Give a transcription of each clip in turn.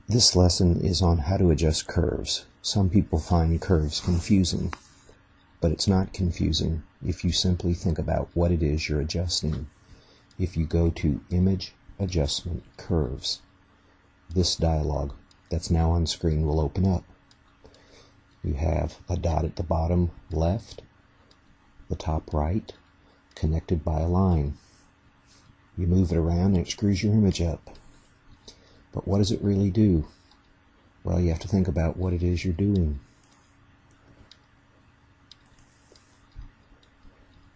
This lesson is on how to adjust curves. Some people find curves confusing, but it's not confusing if you simply think about what it is you're adjusting. If you go to Image, Adjustment, Curves, this dialog that's now on screen will open up. You have a dot at the bottom left, the top right, connected by a line. You move it around and it screws your image up. But what does it really do? Well, you have to think about what it is you're doing.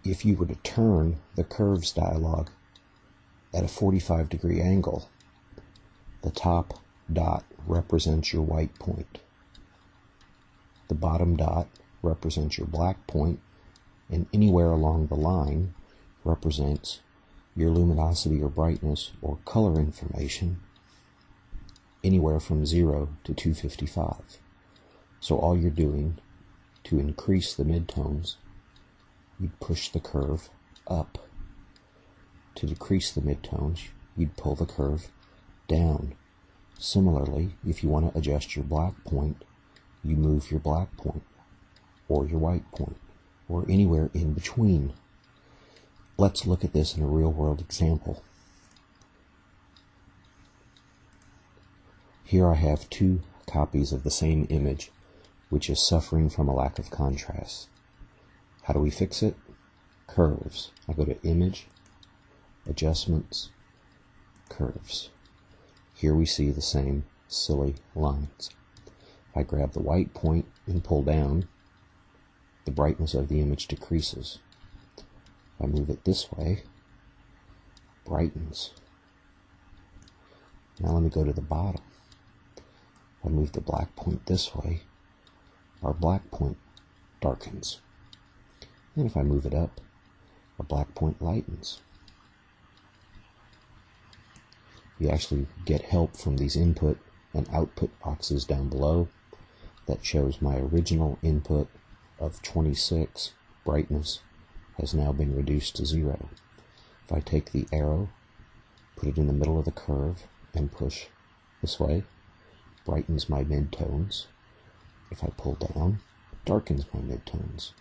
If you were to turn the curves dialog at a 45-degree angle, the top dot represents your white point. The bottom dot represents your black point, and anywhere along the line represents your luminosity or brightness or color information, anywhere from 0 to 255. So all you're doing to increase the midtones, you'd push the curve up. To decrease the midtones, you'd pull the curve down. Similarly, if you want to adjust your black point, you move your black point or your white point or anywhere in between. Let's look at this in a real-world example. Here I have two copies of the same image, which is suffering from a lack of contrast. How do we fix it? Curves. I go to Image, Adjustments, Curves. Here we see the same silly lines. If I grab the white point and pull down, the brightness of the image decreases. If I move it this way, it brightens. Now let me go to the bottom. If I move the black point this way, our black point darkens. And if I move it up, our black point lightens. You actually get help from these input and output boxes down below that shows my original input of 26 brightness has now been reduced to 0. If I take the arrow, put it in the middle of the curve, and push this way, brightens my midtones. If I pull down, it darkens my midtones.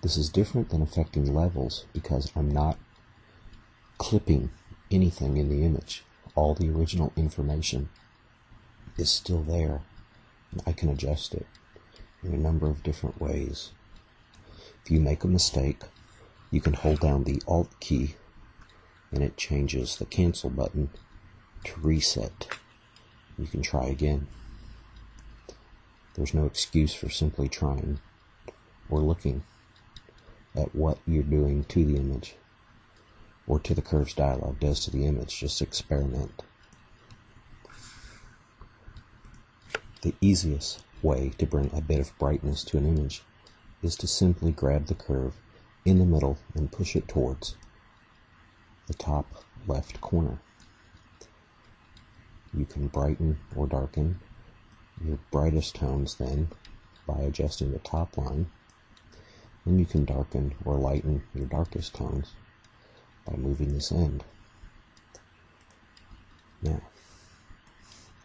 This is different than affecting levels because I'm not clipping anything in the image. All the original information is still there, and I can adjust it in a number of different ways. If you make a mistake, you can hold down the Alt key and it changes the cancel button to reset. You can try again. There's no excuse for simply trying or looking at what you're doing to the image or to the curves dialog does to the image. Just experiment. The easiest way to bring a bit of brightness to an image is to simply grab the curve in the middle and push it towards the top left corner. You can brighten or darken your brightest tones then by adjusting the top line, and you can darken or lighten your darkest tones by moving this end. Now,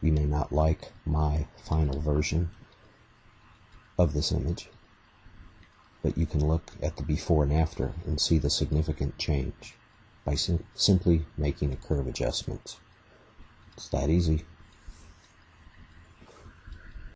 you may not like my final version of this image, but you can look at the before and after and see the significant change by simply making a curve adjustment. It's that easy.